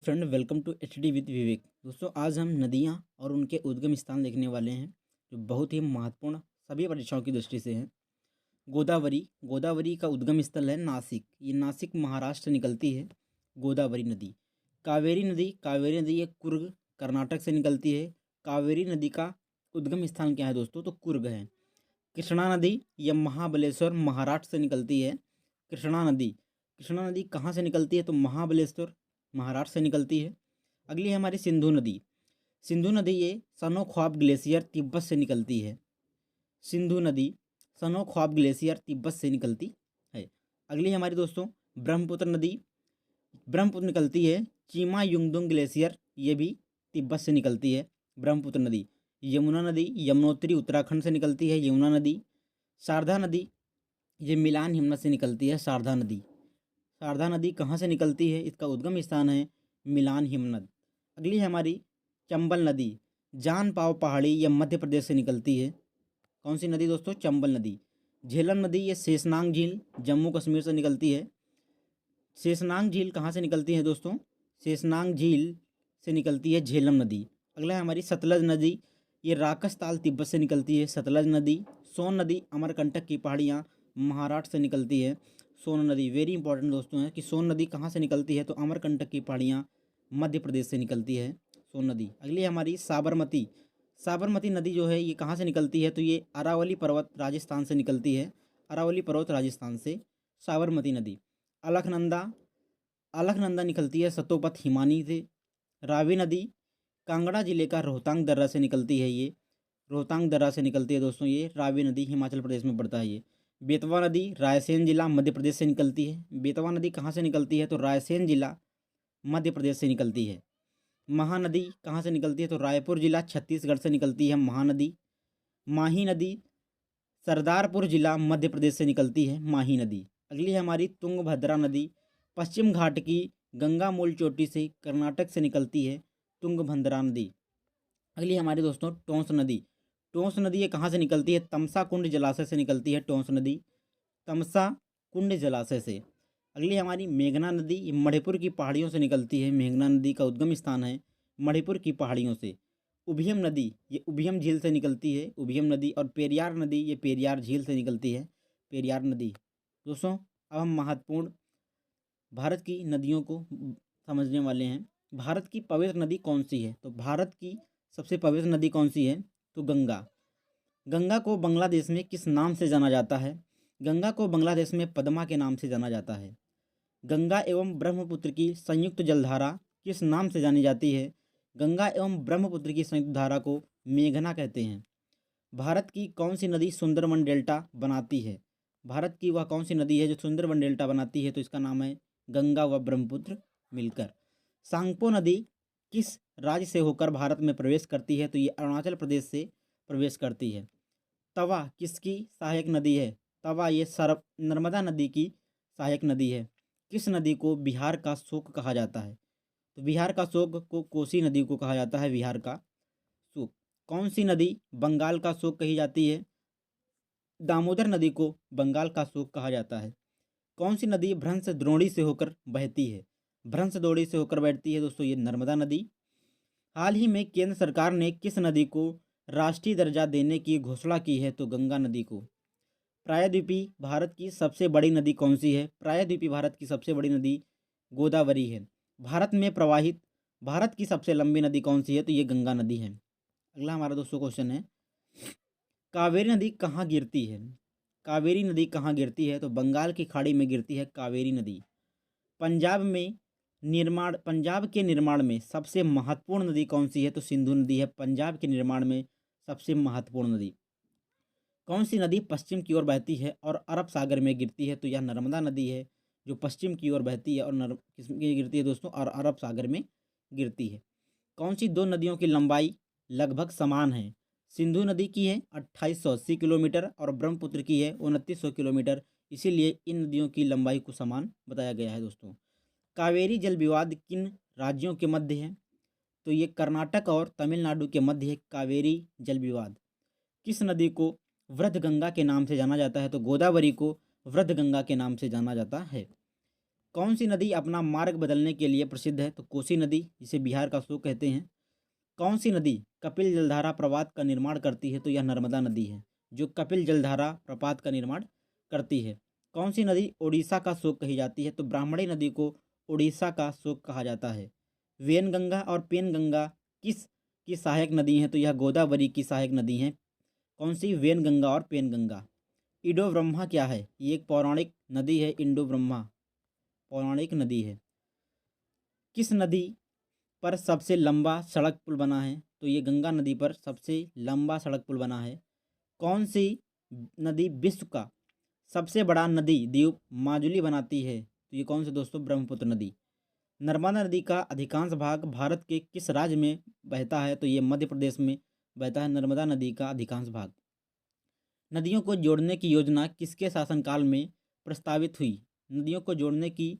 Friend welcome to HD with Vivek. दोस्तों आज हम नदियाँ और उनके उद्गम स्थान देखने वाले हैं जो बहुत ही महत्वपूर्ण सभी परीक्षाओं की दृष्टि से हैं। गोदावरी गोदावरी का उद्गम स्थल है नासिक। ये नासिक महाराष्ट्र से निकलती है गोदावरी नदी। कावेरी नदी ये कुर्ग कर्नाटक से निकलती है। कावेरी नदी का उद्गम स्थान क्या है दोस्तों? तो कुर्ग है। कृष्णा नदी यह महाबलेश्वर महाराष्ट्र से निकलती है। कृष्णा नदी कहाँ से निकलती है? तो महाबलेश्वर महाराष्ट्र से निकलती है। अगली है हमारी सिंधु नदी। सिंधु नदी ये सनो ख्वाब ग्लेशियर तिब्बत से निकलती है। सिंधु नदी सनो ख्वाब ग्लेशियर तिब्बत से निकलती है। अगली है हमारी दोस्तों ब्रह्मपुत्र नदी। ब्रह्मपुत्र निकलती है चीमा युंगदुंग ग्लेशियर, ये भी तिब्बत से निकलती है ब्रह्मपुत्र नदी। यमुना नदी यमुनोत्री उत्तराखंड से निकलती है यमुना नदी। शारदा नदी ये मिलान हिमनद से निकलती है शारदा नदी। शारदा नदी कहाँ से निकलती है? इसका उद्गम स्थान है मिलान हिमनद। अगली है हमारी चंबल नदी। जान पाव पहाड़ी यह मध्य प्रदेश से निकलती है। कौन सी नदी दोस्तों? चंबल नदी। झेलम नदी ये शेषनाग झील जम्मू कश्मीर से निकलती है। शेषनाग झील कहाँ से निकलती है दोस्तों? शेषनाग झील से निकलती है झेलम नदी। अगला है हमारी सतलज नदी। ये राकसताल तिब्बत से निकलती है सतलज नदी। सोन नदी अमरकंटक की पहाड़ियाँ महाराष्ट्र से निकलती है। सोन नदी वेरी इंपॉर्टेंट दोस्तों है कि सोन नदी कहाँ से निकलती है? तो अमरकंटक की पहाड़ियाँ मध्य प्रदेश से निकलती है सोन नदी। अगली है हमारी साबरमती। साबरमती नदी जो है ये कहाँ से निकलती है? तो ये अरावली पर्वत राजस्थान से निकलती है। अरावली पर्वत राजस्थान से साबरमती नदी। अलकनंदा अलकनंदा निकलती है सतोपथ हिमानी से। रावी नदी कांगड़ा जिले का रोहतांग दर्रा से निकलती है। ये रोहतांग दर्रा से निकलती है दोस्तों। ये रावी नदी हिमाचल प्रदेश में पड़ता है। ये बेतवा नदी रायसेन जिला मध्य प्रदेश से निकलती है। बेतवा नदी कहाँ से निकलती है? तो रायसेन जिला मध्य प्रदेश से निकलती है। महानदी कहाँ से निकलती है? तो रायपुर जिला छत्तीसगढ़ से निकलती है महानदी। माही नदी सरदारपुर जिला मध्य प्रदेश से निकलती है माही नदी। अगली है हमारी तुंगभद्रा नदी। पश्चिम घाट की गंगा मूल चोटी से कर्नाटक से निकलती है तुंगभद्रा नदी। अगली हमारे दोस्तों टोंस नदी। टोंस नदी ये कहाँ से निकलती है? तमसा कुंड जलाशय से निकलती है टोंस नदी। तमसा कुंड जलाशय से। अगली हमारी मेघना नदी ये मणिपुर की पहाड़ियों से निकलती है। मेघना नदी का उद्गम स्थान है मणिपुर की पहाड़ियों से। उभियम नदी ये उभियम झील से निकलती है उभियम नदी। और पेरियार नदी ये पेरियार झील से निकलती है पेरियार नदी। दोस्तों अब हम महत्वपूर्ण भारत की नदियों को समझने वाले हैं। भारत की पवित्र नदी कौन सी है? तो भारत की सबसे पवित्र नदी कौन सी है? तो गंगा। गंगा को बांग्लादेश में किस नाम से जाना जाता है? गंगा को बांग्लादेश में पद्मा के नाम से जाना जाता है। गंगा एवं ब्रह्मपुत्र की संयुक्त जलधारा किस नाम से जानी जाती है? गंगा एवं ब्रह्मपुत्र की संयुक्त धारा को मेघना कहते हैं। भारत की कौन सी नदी सुंदरवन डेल्टा बनाती है? भारत की वह कौन सी नदी है जो सुंदरवन डेल्टा बनाती है? तो इसका नाम है गंगा व ब्रह्मपुत्र मिलकर। सांगपो नदी किस राज्य से होकर भारत में प्रवेश करती है? तो ये अरुणाचल प्रदेश से प्रवेश करती है। तवा किसकी सहायक नदी है? तवा ये सर्व नर्मदा नदी की सहायक नदी है। किस नदी को बिहार का शोक कहा जाता है? तो बिहार का शोक को कोसी नदी को कहा जाता है बिहार का शोक। कौन सी नदी बंगाल का शोक कही जाती है? दामोदर नदी को बंगाल का शोक कहा जाता है। कौन सी नदी भ्रंश द्रोणी से होकर बहती है? भ्रंश द्रोणी से होकर बहती है दोस्तों ये नर्मदा नदी। हाल ही में केंद्र सरकार ने किस नदी को राष्ट्रीय दर्जा देने की घोषणा की है? तो गंगा नदी को। प्रायद्वीपीय भारत की सबसे बड़ी नदी कौन सी है? प्रायद्वीपीय भारत की सबसे बड़ी नदी गोदावरी है। भारत में प्रवाहित भारत की सबसे लंबी नदी कौन सी है? तो ये गंगा नदी है। अगला हमारा दोस्तों क्वेश्चन है कावेरी नदी कहाँ गिरती है? कावेरी नदी कहाँ गिरती है? तो बंगाल की खाड़ी में गिरती है कावेरी नदी। पंजाब के निर्माण में सबसे महत्वपूर्ण नदी कौन सी है? तो सिंधु नदी है पंजाब के निर्माण में सबसे महत्वपूर्ण नदी। कौन सी नदी पश्चिम की ओर बहती है और अरब सागर में गिरती है? तो यह नर्मदा नदी है जो पश्चिम की ओर बहती है और किसमें गिरती है दोस्तों? और अरब सागर में गिरती है। कौन सी दो नदियों की लंबाई लगभग समान है? सिंधु नदी की है 2880 किलोमीटर और ब्रह्मपुत्र की है 2900 किलोमीटर। इसीलिए इन नदियों की लंबाई को समान बताया गया है दोस्तों। कावेरी जल विवाद किन राज्यों के मध्य है? तो ये कर्नाटक और तमिलनाडु के मध्य है कावेरी जल विवाद। किस नदी को वृद्ध गंगा के नाम से जाना जाता है? तो गोदावरी को वृद्ध गंगा के नाम से जाना जाता है। कौन सी नदी अपना मार्ग बदलने के लिए प्रसिद्ध है? तो कोसी नदी, जिसे बिहार का शोक कहते हैं। कौन सी नदी कपिल जलधारा प्रपात का निर्माण करती है? तो यह नर्मदा नदी है, जो कपिल जलधारा प्रपात का निर्माण करती है। कौन सी नदी ओडिशा का शोक कही जाती है? तो ब्राह्मणी नदी को ओडिशा का शोक कहा जाता है। वेनगंगा और पेनगंगा किस की सहायक नदी हैं? तो यह गोदावरी की सहायक नदी हैं। कौन सी? वेनगंगा और पेनगंगा। इंडो ब्रह्मा क्या है? ये एक पौराणिक नदी है। इंडो ब्रह्मा पौराणिक नदी है। किस नदी पर सबसे लंबा सड़क पुल बना है? तो ये गंगा नदी पर सबसे लंबा सड़क पुल बना है। कौन सी नदी विश्व का सबसे बड़ा नदी द्वीप माजुली बनाती है? तो ये कौन सी दोस्तों? ब्रह्मपुत्र नदी। नर्मदा नदी का अधिकांश भाग भारत के किस राज्य में बहता है? तो ये मध्य प्रदेश में बहता है नर्मदा नदी का अधिकांश भाग। नदियों को जोड़ने की योजना किसके शासनकाल में प्रस्तावित हुई? नदियों को जोड़ने की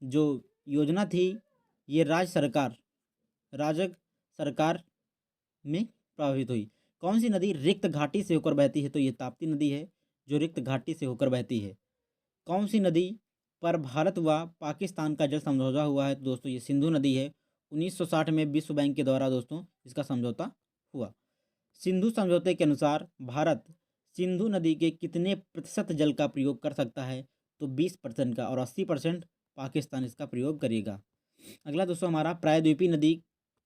जो योजना थी ये राजग सरकार में प्रभावित हुई। कौन सी नदी रिक्त घाटी से होकर बहती है? तो ये ताप्ती नदी है, जो रिक्त घाटी से होकर बहती है। कौन सी नदी पर भारत व पाकिस्तान का जल समझौता हुआ है? तो दोस्तों ये सिंधु नदी है। 1960 में विश्व बैंक के द्वारा दोस्तों इसका समझौता हुआ। सिंधु समझौते के अनुसार भारत सिंधु नदी के कितने प्रतिशत जल का प्रयोग कर सकता है? तो 20% का, और 80% पाकिस्तान इसका प्रयोग करेगा। अगला दोस्तों हमारा प्रायद्वीपीय नदी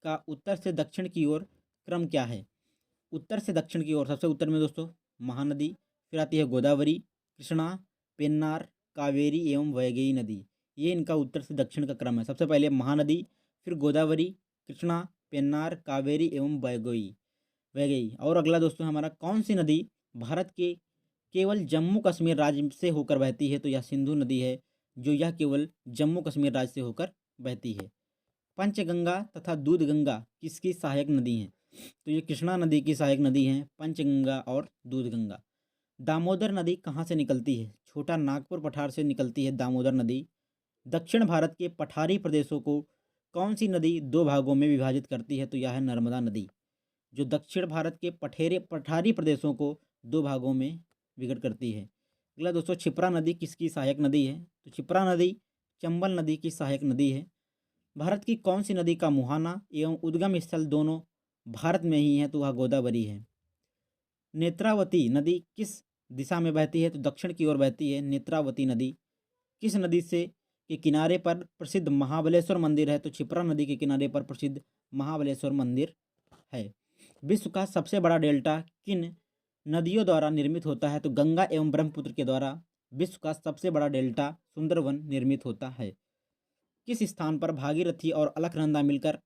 का उत्तर से दक्षिण की ओर क्रम क्या है? उत्तर से दक्षिण की ओर सबसे उत्तर में दोस्तों महानदी, फिर आती है गोदावरी, कृष्णा, पेन्नार, कावेरी एवं वैगई नदी। ये इनका उत्तर से दक्षिण का क्रम है। सबसे पहले महानदी, फिर गोदावरी, कृष्णा, पेन्नार, कावेरी एवं वैगई। और अगला दोस्तों हमारा कौन सी नदी भारत के केवल जम्मू कश्मीर राज्य से होकर बहती है? तो यह सिंधु नदी है, जो यह केवल जम्मू कश्मीर राज्य से होकर बहती है। पंचगंगा तथा दूधगंगा किसकी सहायक नदी हैं? तो ये कृष्णा नदी की सहायक नदी हैं, पंचगंगा और दूधगंगा। दामोदर नदी कहाँ से निकलती है? छोटा नागपुर पठार से निकलती है दामोदर नदी। दक्षिण भारत के पठारी प्रदेशों को कौन सी नदी दो भागों में विभाजित करती है? तो यह है नर्मदा नदी, जो दक्षिण भारत के पठारी प्रदेशों को दो भागों में विघटित करती है। अगला दोस्तों क्षिप्रा नदी किसकी सहायक नदी है? तो क्षिप्रा नदी चंबल नदी की सहायक नदी है। भारत की कौन सी नदी का मुहाना एवं उद्गम स्थल दोनों भारत में ही है? तो वह गोदावरी है। नेत्रावती नदी किस दिशा में बहती है? तो दक्षिण की ओर बहती है नेत्रावती नदी। किस नदी से के किनारे पर प्रसिद्ध महाबलेश्वर मंदिर है? तो क्षिप्रा नदी के किनारे पर प्रसिद्ध महाबलेश्वर मंदिर है। विश्व का सबसे बड़ा डेल्टा किन नदियों द्वारा निर्मित होता है? तो गंगा एवं ब्रह्मपुत्र के द्वारा विश्व का सबसे बड़ा डेल्टा सुंदरवन निर्मित होता है। किस स्थान पर भागीरथी और अलकनंदा मिलकर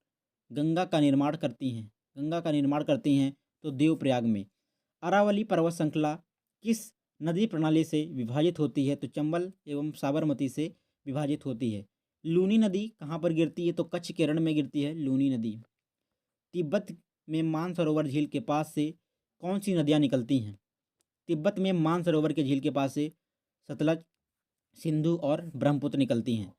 गंगा का निर्माण करती हैं? तो देवप्रयाग में। अरावली पर्वत श्रृंखला किस नदी प्रणाली से विभाजित होती है? तो चंबल एवं साबरमती से विभाजित होती है। लूनी नदी कहाँ पर गिरती है? तो कच्छ के रण में गिरती है लूनी नदी। तिब्बत में मानसरोवर झील के पास से कौन सी नदियाँ निकलती हैं? तिब्बत में मानसरोवर के झील के पास से सतलज, सिंधु और ब्रह्मपुत्र निकलती हैं।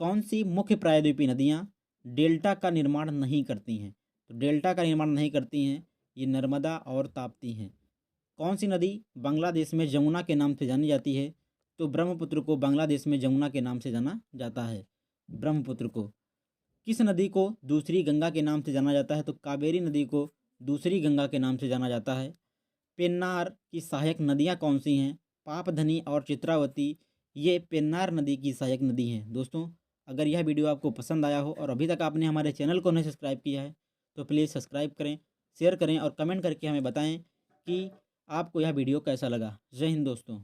कौन सी मुख्य प्रायद्वीपीय नदियाँ डेल्टा का निर्माण नहीं करती हैं? तो डेल्टा का निर्माण नहीं करती हैं ये नर्मदा और ताप्ती हैं। कौन सी नदी बांग्लादेश में जमुना के नाम से जानी जाती है? तो ब्रह्मपुत्र को बांग्लादेश में जमुना के नाम से जाना जाता है। ब्रह्मपुत्र को। किस नदी को दूसरी गंगा के नाम से जाना जाता है? तो कावेरी नदी को दूसरी गंगा के नाम से जाना जाता है। पेन्नार की सहायक नदियाँ कौन सी हैं? पापधनी और चित्रावती ये पेन्नार नदी की सहायक नदी हैं। दोस्तों अगर यह वीडियो आपको पसंद आया हो और अभी तक आपने हमारे चैनल को नहीं सब्सक्राइब किया है तो प्लीज़ सब्सक्राइब करें, शेयर करें और कमेंट करके हमें बताएं कि आपको यह वीडियो कैसा लगा। जय हिंद दोस्तों।